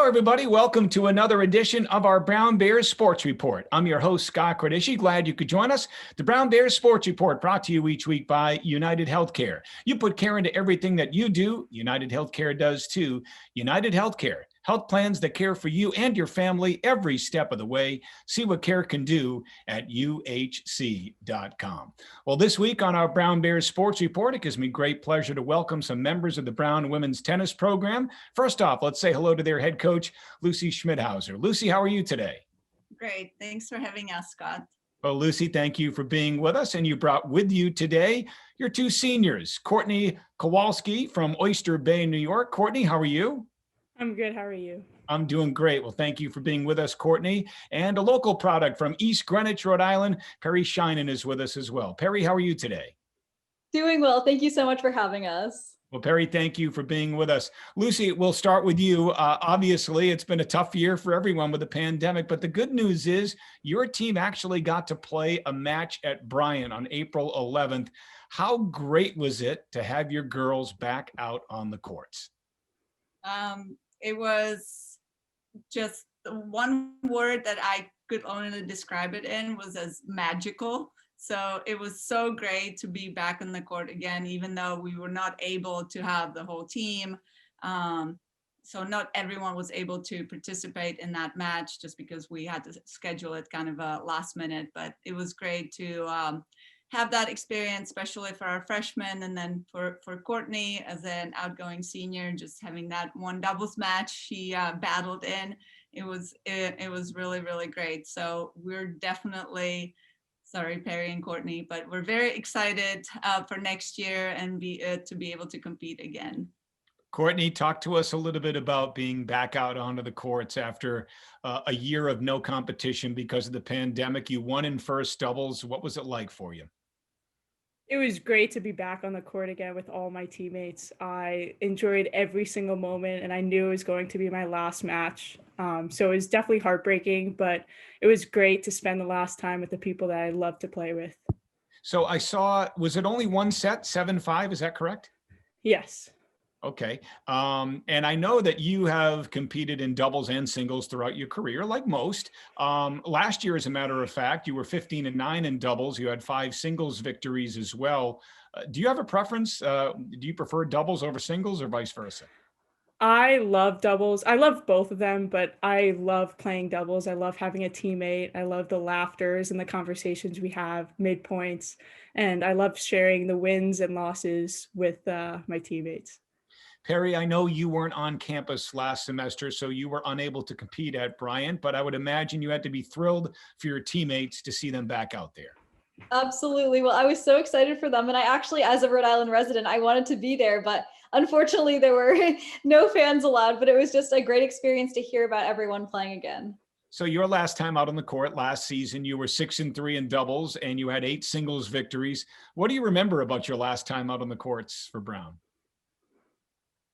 Hello, everybody. Welcome to another edition of our Brown Bears Sports Report. I'm your host, Scott Kredishi. Glad you could join us. The Brown Bears Sports Report brought to you each week by United Healthcare. You put care into everything that you do. United Healthcare does too. United Healthcare. Health plans that care for you and your family every step of the way. See what care can do at uhc.com. Well, this week on our Brown Bears Sports Report, it gives me great pleasure to welcome some members of the Brown women's tennis program. First off, let's say hello to their head coach, Lucy Schmidhauser. Lucy, how are you today? Great. Thanks for having us, Scott. Well, Lucy, thank you for being with us. And you brought with you today your two seniors, Courtney Kowalski from Oyster Bay, New York. Courtney, how are you? I'm good. How are you? I'm doing great. Well, thank you for being with us, Courtney. And a local product from East Greenwich, Rhode Island, Perry Shinen is with us as well. Perry, how are you today? Doing well. Thank you so much for having us. Well, Perry, thank you for being with us. Lucy, we'll start with you. Obviously, it's been a tough year for everyone with the pandemic, but the good news is your team actually got to play a match at Bryant on April 11th. How great was it to have your girls back out on the courts? It was just the one word that I could only describe it in was as magical. So it was so great to be back on the court again, even though we were not able to have the whole team. So not everyone was able to participate in that match just because we had to schedule it kind of last minute, but it was great to have that experience, especially for our freshmen, and then for Courtney as an outgoing senior, just having that one doubles match she battled in. It was really, really great. So we're definitely, sorry, Perry and Courtney, but we're very excited for next year and to be able to compete again. Courtney, talk to us a little bit about being back out onto the courts after a year of no competition because of the pandemic. You won in first doubles. What was it like for you? It was great to be back on the court again with all my teammates. I enjoyed every single moment, and I knew it was going to be my last match. So it was definitely heartbreaking, but it was great to spend the last time with the people that I love to play with. So I saw, was it only one set, 7-5? Is that correct? Yes. Okay. And I know that you have competed in doubles and singles throughout your career, like most. Last year, as a matter of fact, you were 15-9 in doubles. You had 5 singles victories as well. Do you have a preference? Do you prefer doubles over singles or vice versa? I love doubles. I love both of them, but I love playing doubles. I love having a teammate. I love the laughters and the conversations we have mid points. And I love sharing the wins and losses with my teammates. Perry, I know you weren't on campus last semester, so you were unable to compete at Bryant, but I would imagine you had to be thrilled for your teammates to see them back out there. Absolutely. Well, I was so excited for them. And I actually, as a Rhode Island resident, I wanted to be there, but unfortunately there were no fans allowed, but it was just a great experience to hear about everyone playing again. So your last time out on the court last season, you were 6-3 in doubles and you had 8 singles victories. What do you remember about your last time out on the courts for Brown?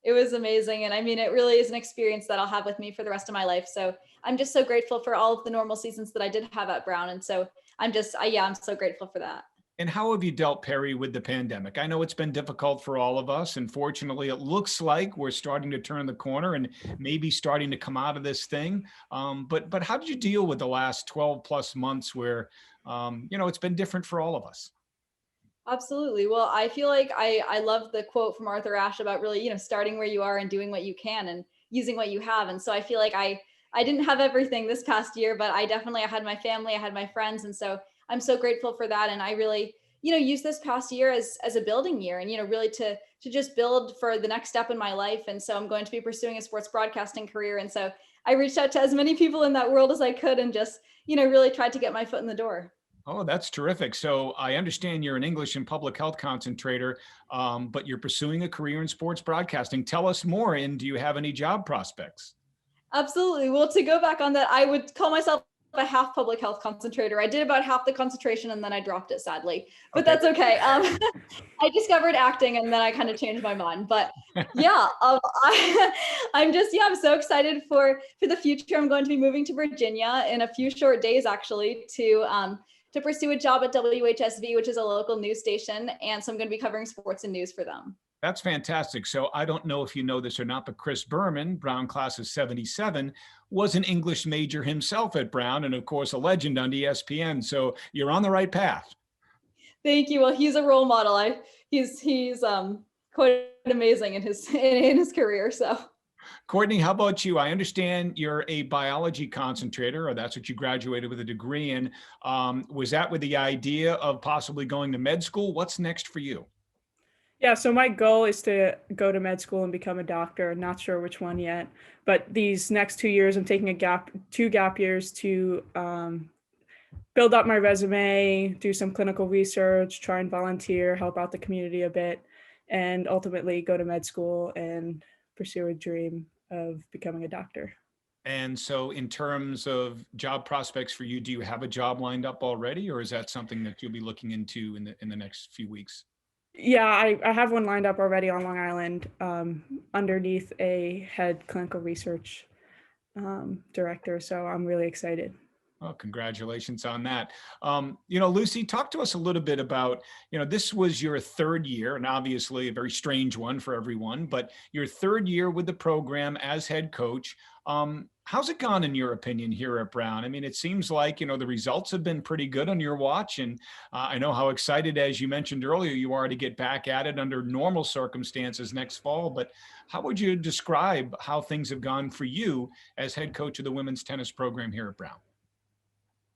It was amazing. And I mean, it really is an experience that I'll have with me for the rest of my life. So I'm just so grateful for all of the normal seasons that I did have at Brown. And so I'm so grateful for that. And how have you dealt, Perry, with the pandemic? I know it's been difficult for all of us. And fortunately, it looks like we're starting to turn the corner and maybe starting to come out of this thing. But how did you deal with the last 12 plus months where, it's been different for all of us? Absolutely. Well, I feel like I love the quote from Arthur Ashe about really, starting where you are and doing what you can and using what you have. And so I feel like I didn't have everything this past year, but I had my family, I had my friends. And so I'm so grateful for that. And I really, use this past year as a building year and, really to just build for the next step in my life. And so I'm going to be pursuing a sports broadcasting career. And so I reached out to as many people in that world as I could and just, really tried to get my foot in the door. Oh, that's terrific. So I understand you're an English and public health concentrator, but you're pursuing a career in sports broadcasting. Tell us more. And do you have any job prospects? Absolutely. Well, to go back on that, I would call myself a half public health concentrator. I did about half the concentration and then I dropped it sadly, but Okay. that's okay. I discovered acting and then I kind of changed my mind, but yeah, I'm so excited for the future. I'm going to be moving to Virginia in a few short days, actually, to pursue a job at WHSV, which is a local news station. And so I'm going to be covering sports and news for them. That's fantastic. So I don't know if you know this or not, but Chris Berman, Brown class of 77, was an English major himself at Brown, and of course a legend on ESPN. So you're on the right path. Thank you. Well, he's a role model. He's quite amazing in his career. So Courtney, how about you? I understand you're a biology concentrator, or that's what you graduated with a degree in. Was that with the idea of possibly going to med school? What's next for you? Yeah, so my goal is to go to med school and become a doctor. Not sure which one yet, but these next 2 years, I'm taking two gap years to build up my resume, do some clinical research, try and volunteer, help out the community a bit, and ultimately go to med school and pursue a dream of becoming a doctor. And so in terms of job prospects for you, do you have a job lined up already, or is that something that you'll be looking into in the next few weeks? Yeah, I have one lined up already on Long Island, underneath a head clinical research director. So I'm really excited. Well, congratulations on that. Lucy, talk to us a little bit about, this was your third year, and obviously a very strange one for everyone, but your third year with the program as head coach. How's it gone in your opinion here at Brown? I mean, it seems like, the results have been pretty good on your watch. And I know how excited, as you mentioned earlier, you are to get back at it under normal circumstances next fall. But how would you describe how things have gone for you as head coach of the women's tennis program here at Brown?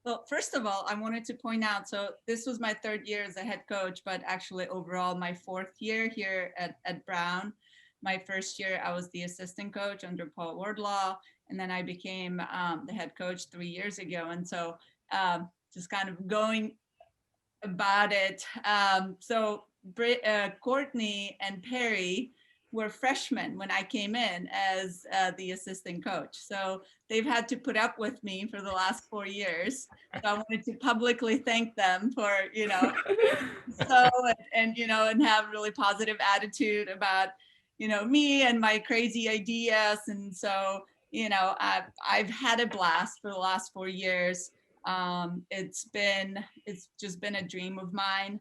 Well, first of all, I wanted to point out, so this was my third year as a head coach, but actually overall my fourth year here at Brown. My first year, I was the assistant coach under Paul Wardlaw, and then I became the head coach 3 years ago. And so just kind of going about it. So Courtney and Perry were freshmen when I came in as the assistant coach. So they've had to put up with me for the last 4 years. So I wanted to publicly thank them for, and have really positive attitude about, me and my crazy ideas. And so, I've had a blast for the last 4 years. It's just been a dream of mine.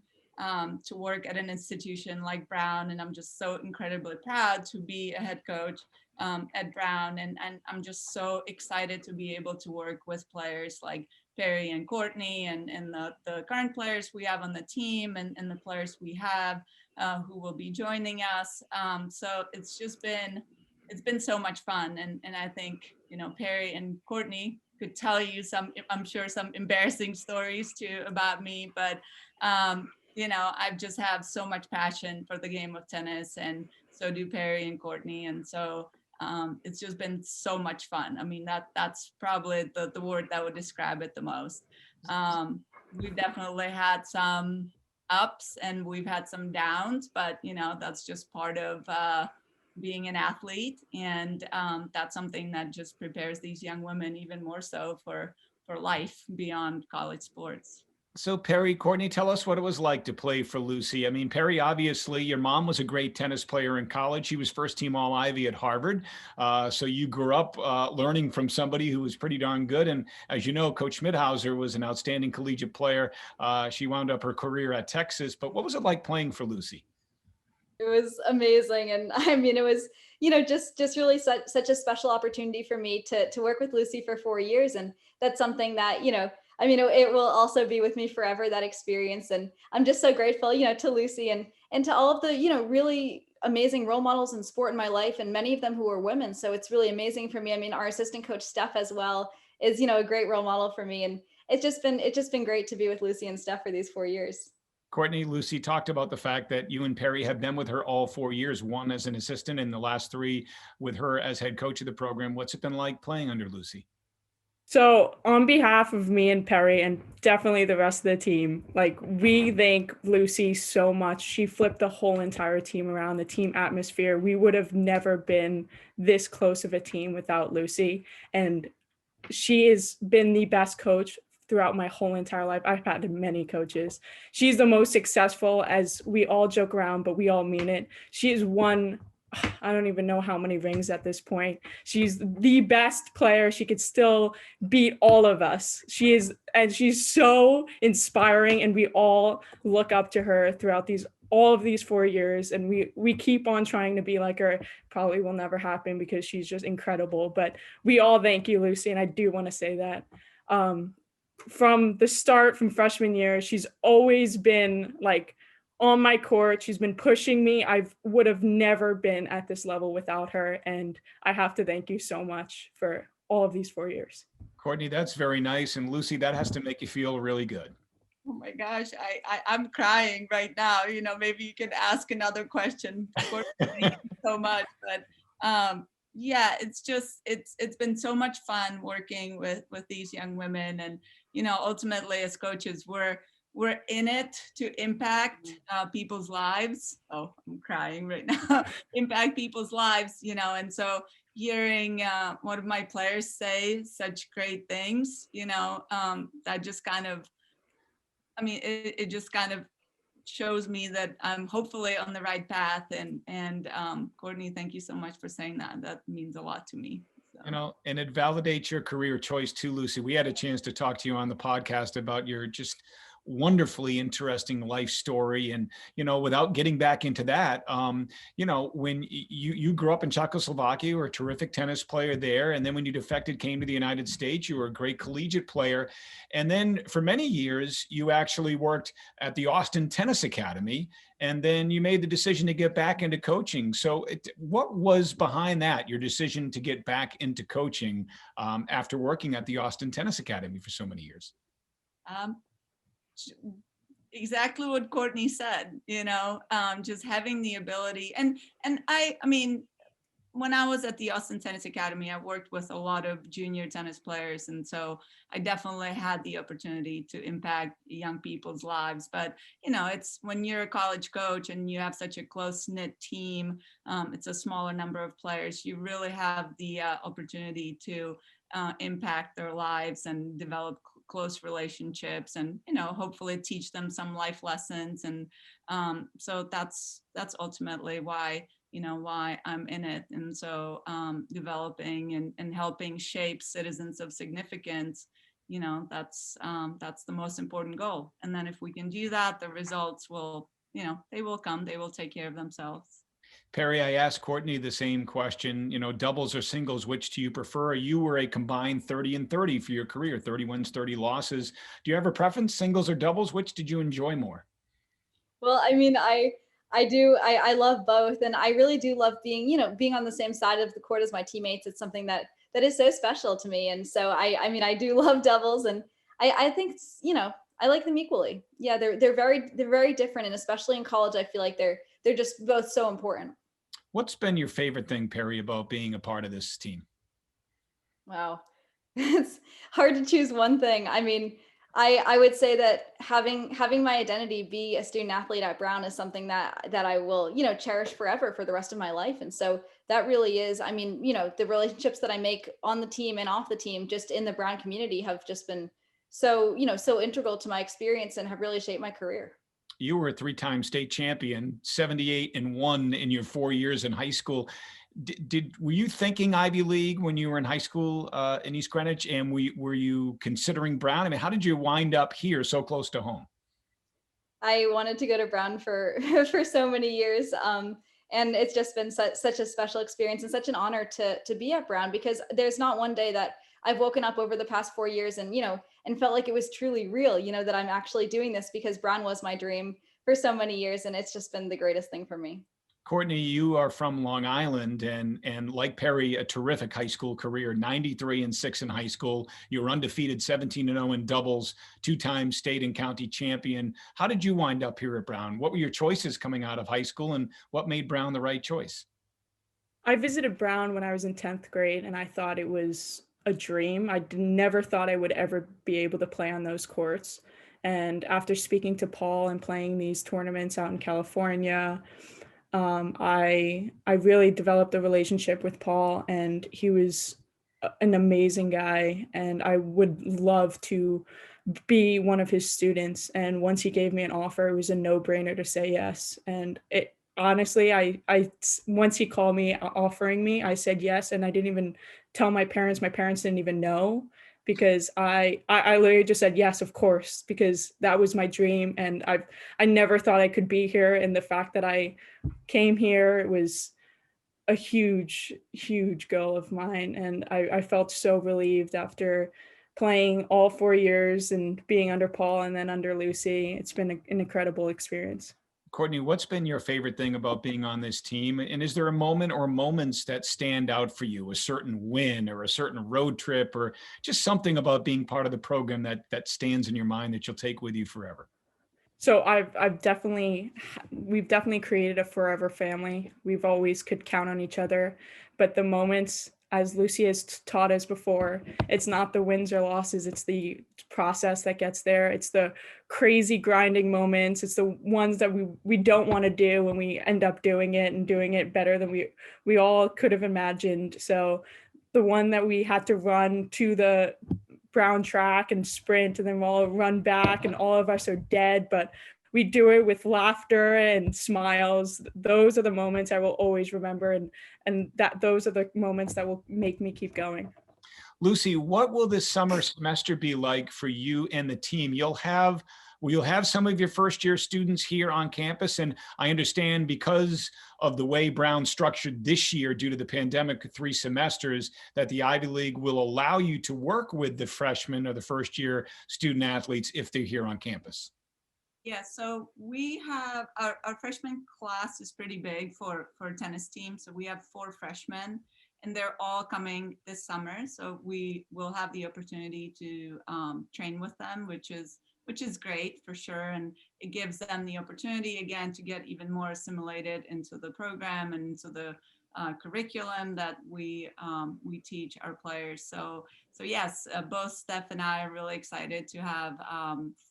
To work at an institution like Brown. And I'm just so incredibly proud to be a head coach at Brown. And I'm just so excited to be able to work with players like Perry and Courtney and the current players we have on the team and the players we have who will be joining us. So it's been so much fun. And I think, Perry and Courtney could tell you some embarrassing stories too about me, but I just have so much passion for the game of tennis, and so do Perry and Courtney. And so it's just been so much fun. I mean, that's probably the word that would describe it the most. We've definitely had some ups and we've had some downs, but that's just part of being an athlete. And that's something that just prepares these young women even more so for life beyond college sports. So Perry, Courtney, tell us what it was like to play for Lucy. I mean, Perry, obviously your mom was a great tennis player in college. She was first team All-Ivy at Harvard. So you grew up learning from somebody who was pretty darn good. And as you know, Coach Schmidhauser was an outstanding collegiate player. She wound up her career at Texas. But what was it like playing for Lucy? It was amazing. And I mean, it was, just really such a special opportunity for me to work with Lucy for 4 years. And that's something that, it will also be with me forever, that experience. And I'm just so grateful, to Lucy and to all of the, really amazing role models in sport in my life, and many of them who are women. So it's really amazing for me. I mean, our assistant coach, Steph, as well, is, a great role model for me. And it's just been great to be with Lucy and Steph for these 4 years. Courtney, Lucy talked about the fact that you and Perry have been with her all 4 years, one as an assistant and the last 3 with her as head coach of the program. What's it been like playing under Lucy? So on behalf of me and Perry and definitely the rest of the team, we thank Lucy so much. She flipped the whole entire team around, the team atmosphere. We would have never been this close of a team without Lucy. And she has been the best coach throughout my whole entire life. I've had many coaches. She's the most successful, as we all joke around, but we all mean it. She has won, I don't even know how many rings at this point. She's the best player. She could still beat all of us. She's so inspiring, and we all look up to her throughout these all of these 4 years, and we keep on trying to be like her. Probably will never happen because she's just incredible, but we all thank you, Lucy, and I do want to say that from the start, from freshman year, she's always been like on my court. She's been pushing me. I would have never been at this level without her, and I have to thank you so much for all of these 4 years. Courtney, that's very nice. And Lucy, that has to make you feel really good. Oh my gosh, I'm crying right now. Maybe you can ask another question. Thank you so much. But yeah, it's been so much fun working with these young women. And, ultimately as coaches, we're in it to impact people's lives. Oh, I'm crying right now. Impact people's lives, and so hearing one of my players say such great things, that just kind of, it just kind of shows me that I'm hopefully on the right path. And Courtney, thank you so much for saying that. That means a lot to me. So. And it validates your career choice too, Lucy. We had a chance to talk to you on the podcast about your just wonderfully interesting life story. And, without getting back into that, when you grew up in Czechoslovakia, you were a terrific tennis player there. And then when you defected, came to the United States, you were a great collegiate player. And then for many years, you actually worked at the Austin Tennis Academy. And then you made the decision to get back into coaching. So what was behind that, your decision to get back into coaching after working at the Austin Tennis Academy for so many years? Exactly what Courtney said, just having the ability. And I mean, when I was at the Austin Tennis Academy, I worked with a lot of junior tennis players. And so I definitely had the opportunity to impact young people's lives. But, it's when you're a college coach and you have such a close knit team, it's a smaller number of players, you really have the opportunity to impact their lives and develop close relationships and, hopefully teach them some life lessons. And so that's ultimately why I'm in it. And so developing and helping shape citizens of significance, that's the most important goal. And then if we can do that, the results will, they will come, they will take care of themselves. Perry, I asked Courtney the same question, doubles or singles, which do you prefer? You were a combined 30 and 30 for your career, 30 wins, 30 losses. Do you have a preference, singles or doubles? Which did you enjoy more? Well, I do. I love both. And I really do love being on the same side of the court as my teammates. It's something that is so special to me. And so I do love doubles, and I think, I like them equally. Yeah, they're very different. And especially in college, I feel like they're just both so important. What's been your favorite thing, Perry, about being a part of this team? Wow. It's hard to choose one thing. I would say that having my identity be a student athlete at Brown is something that I will, cherish forever for the rest of my life. And so that really is, the relationships that I make on the team and off the team, just in the Brown community, have just been so, so integral to my experience and have really shaped my career. You were a 3-time state champion, 78-1 in your 4 years in high school. Were you thinking Ivy League when you were in high school in East Greenwich? And were you considering Brown? How did you wind up here so close to home? I wanted to go to Brown for so many years. And it's just been such a special experience and such an honor to be at Brown, because there's not one day that I've woken up over the past 4 years and, and felt like it was truly real, that I'm actually doing this, because Brown was my dream for so many years. And it's just been the greatest thing for me. Courtney, you are from Long Island, and like Perry, a terrific high school career, 93-6 in high school. You were undefeated, 17-0 in doubles, 2-time state and county champion. How did you wind up here at Brown? What were your choices coming out of high school, and what made Brown the right choice? I visited Brown when I was in 10th grade, and I thought it was a dream. I never thought I would ever be able to play on those courts. And after speaking to Paul and playing these tournaments out in California, I really developed a relationship with Paul, and he was an amazing guy, and I would love to be one of his students. And once he gave me an offer, it was a no-brainer to say yes. And it honestly, I once he called me offering me, I said yes, and I didn't even tell my parents. My parents didn't even know. because I literally just said yes, of course, because that was my dream, and I never thought I could be here, and the fact that I came here was a huge, huge goal of mine, and I felt so relieved after playing all 4 years and being under Paul and then under Lucy. It's been an incredible experience. Courtney, what's been your favorite thing about being on this team? And is there a moment or moments that stand out for you, a certain win or a certain road trip or just something about being part of the program that stands in your mind that you'll take with you forever? So we've definitely created a forever family. We've always could count on each other, but the moments, as Lucy has taught us before, it's not the wins or losses, it's the process that gets there. It's the crazy grinding moments. It's the ones that we don't want to do when we end up doing it and doing it better than we all could have imagined. So the one that we had to run to the Brown track and sprint, and then we'll all run back and all of us are dead, but we do it with laughter and smiles. Those are the moments I will always remember, and those are the moments that will make me keep going. Lucy, what will this summer semester be like for you and the team? You'll have some of your first year students here on campus. And I understand because of the way Brown structured this year due to the pandemic, 3 semesters, that the Ivy League will allow you to work with the freshmen or the first year student athletes if they're here on campus. Yeah, so we have our freshman class is pretty big for a tennis team. So we have 4 freshmen and they're all coming this summer. So we will have the opportunity to train with them, which is great for sure. And it gives them the opportunity again to get even more assimilated into the program and into the curriculum that we teach our players. So yes, both Steph and I are really excited to have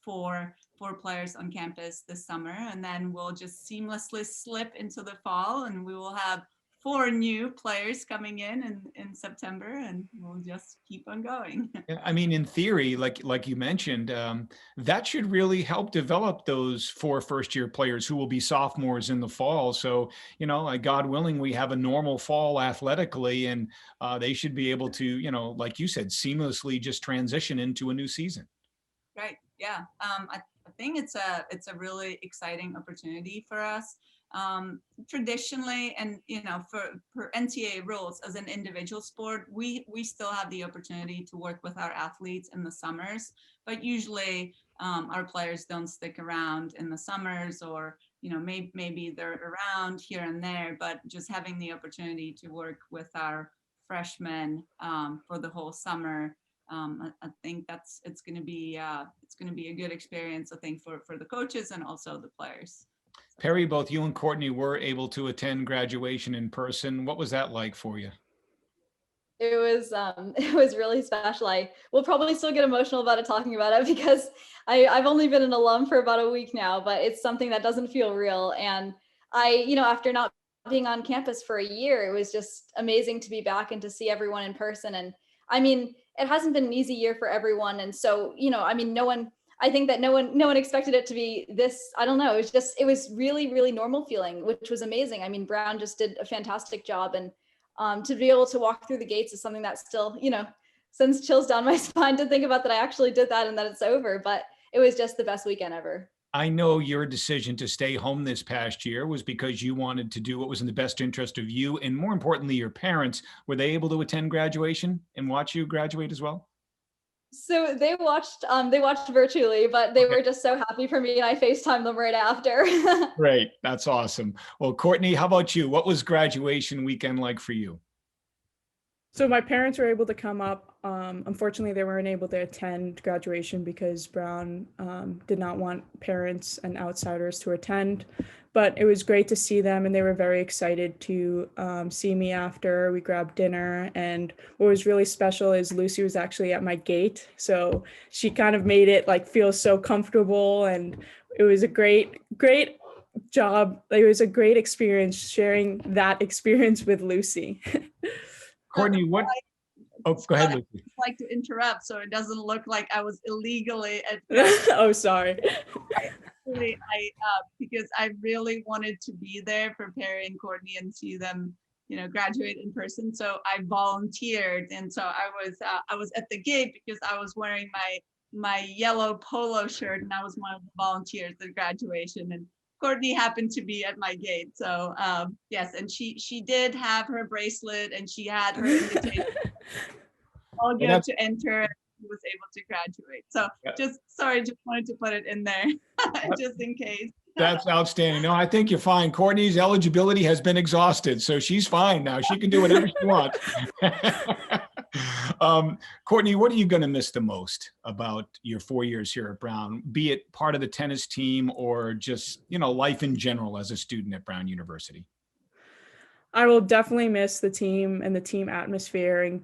4 players on campus this summer, and then we'll just seamlessly slip into the fall, and we will have 4 new players coming in September, and we'll just keep on going. I mean, in theory, like you mentioned, that should really help develop those 4 first-year players who will be sophomores in the fall. So, God willing, we have a normal fall athletically, and they should be able to, like you said, seamlessly just transition into a new season. Right. Yeah. I think it's a really exciting opportunity for us. Traditionally, and for NTA rules as an individual sport, we still have the opportunity to work with our athletes in the summers, but usually our players don't stick around in the summers, or maybe they're around here and there, but just having the opportunity to work with our freshmen for the whole summer, I think it's going to be a good experience, I think, for the coaches and also the players. Perry, both you and Courtney were able to attend graduation in person. What was that like for you? It was really special. I will probably still get emotional about it, talking about it, because I've only been an alum for about a week now, but it's something that doesn't feel real. And after not being on campus for a year, it was just amazing to be back and to see everyone in person. And I mean, it hasn't been an easy year for everyone. And so, I think that no one expected it to be this. I don't know. It was really, really normal feeling, which was amazing. I mean, Brown just did a fantastic job, and to be able to walk through the gates is something that still, sends chills down my spine to think about that I actually did that and that it's over. But it was just the best weekend ever. I know your decision to stay home this past year was because you wanted to do what was in the best interest of you, and more importantly, your parents. Were they able to attend graduation and watch you graduate as well? So they watched virtually, but they were just so happy for me, and I FaceTimed them right after. Great. That's awesome. Well, Courtney, how about you? What was graduation weekend like for you? So my parents were able to come up. Unfortunately, they weren't able to attend graduation because Brown did not want parents and outsiders to attend. But it was great to see them, and they were very excited to see me after. We grabbed dinner, and what was really special is Lucy was actually at my gate. So she kind of made it feel so comfortable, and it was a great job. It was a great experience sharing that experience with Lucy. Courtney, what? Oh, go ahead, Lucy. I'd like to interrupt so it doesn't look like I was illegally at Oh, sorry. because I really wanted to be there for Perry and Courtney and see them graduate in person. So I volunteered, and so I was at the gate because I was wearing my yellow polo shirt, and I was one of the volunteers at graduation. And Courtney happened to be at my gate. So yes, and she did have her bracelet, and she had her invitation. All good to enter. She was able to graduate. So just wanted to put it in there just in case. That's outstanding. No, I think you're fine. Courtney's eligibility has been exhausted, so she's fine now. She can do whatever she wants. Courtney, what are you going to miss the most about your 4 years here at Brown, be it part of the tennis team or just, life in general as a student at Brown University? I will definitely miss the team and the team atmosphere and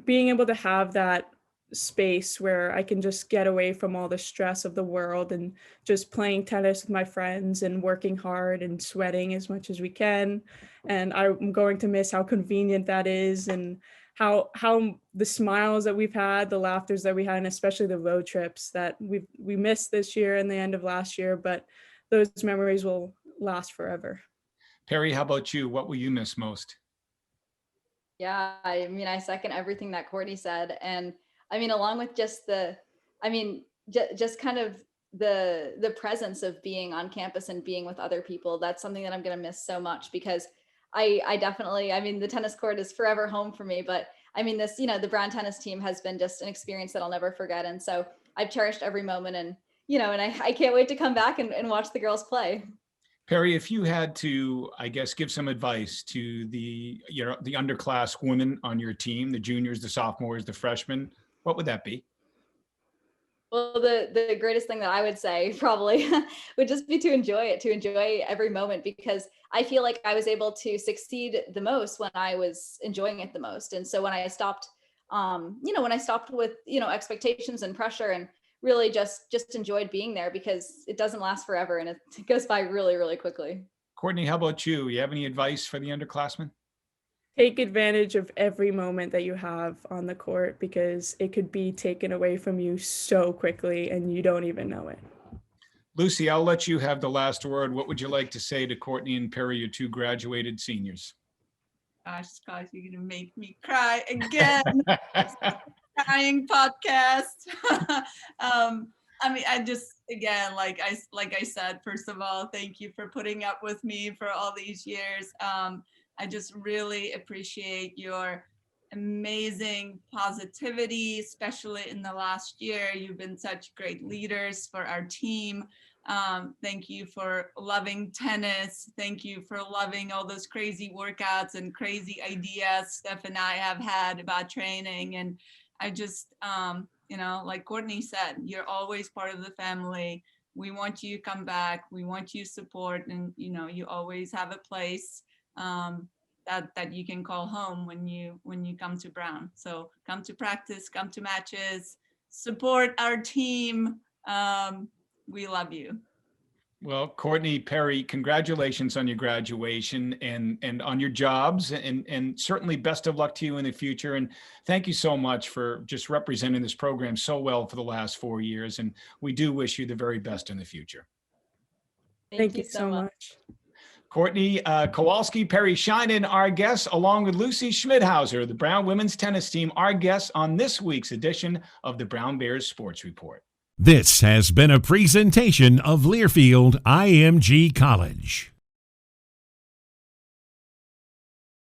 being able to have that space where I can just get away from all the stress of the world and just playing tennis with my friends and working hard and sweating as much as we can. And I'm going to miss how convenient that is, and how the smiles that we've had, the laughters that we had, and especially the road trips that we missed this year and the end of last year, but those memories will last forever. Perry, how about you? What will you miss most? Yeah, I second everything that Courtney said. And along with just just kind of the presence of being on campus and being with other people, that's something that I'm going to miss so much, because I definitely, the tennis court is forever home for me, but this, the Brown tennis team has been just an experience that I'll never forget. And so I've cherished every moment, and, and I can't wait to come back and watch the girls play. Perry, if you had to, I guess, give some advice to the underclass women on your team, the juniors, the sophomores, the freshmen, what would that be? Well, the greatest thing that I would say probably would just be to enjoy every moment, because I feel like I was able to succeed the most when I was enjoying it the most. And so when I stopped, with, expectations and pressure, and really just enjoyed being there, because it doesn't last forever and it goes by really, really quickly. Courtney, how about you? You have any advice for the underclassmen? Take advantage of every moment that you have on the court, because it could be taken away from you so quickly and you don't even know it. Lucy, I'll let you have the last word. What would you like to say to Courtney and Perry, your two graduated seniors? Gosh, Scott, you're going to make me cry again. Crying podcast. I just, again, like I said, first of all, thank you for putting up with me for all these years. I just really appreciate your amazing positivity, especially in the last year. You've been such great leaders for our team. Thank you for loving tennis. Thank you for loving all those crazy workouts and crazy ideas Steph and I have had about training. And I just, like Courtney said, you're always part of the family. We want you to come back. We want you support, and you always have a place that you can call home when you come to Brown. So come to practice, come to matches, support our team. We love you. Well, Courtney, Perry, congratulations on your graduation and on your jobs, and certainly best of luck to you in the future. And thank you so much for just representing this program so well for the last 4 years. And we do wish you the very best in the future. Thank you so much. Courtney Kowalski, Perry Scheinen, our guests, along with Lucy Schmidhauser, the Brown women's tennis team, our guests on this week's edition of the Brown Bears Sports Report. This has been a presentation of Learfield IMG College.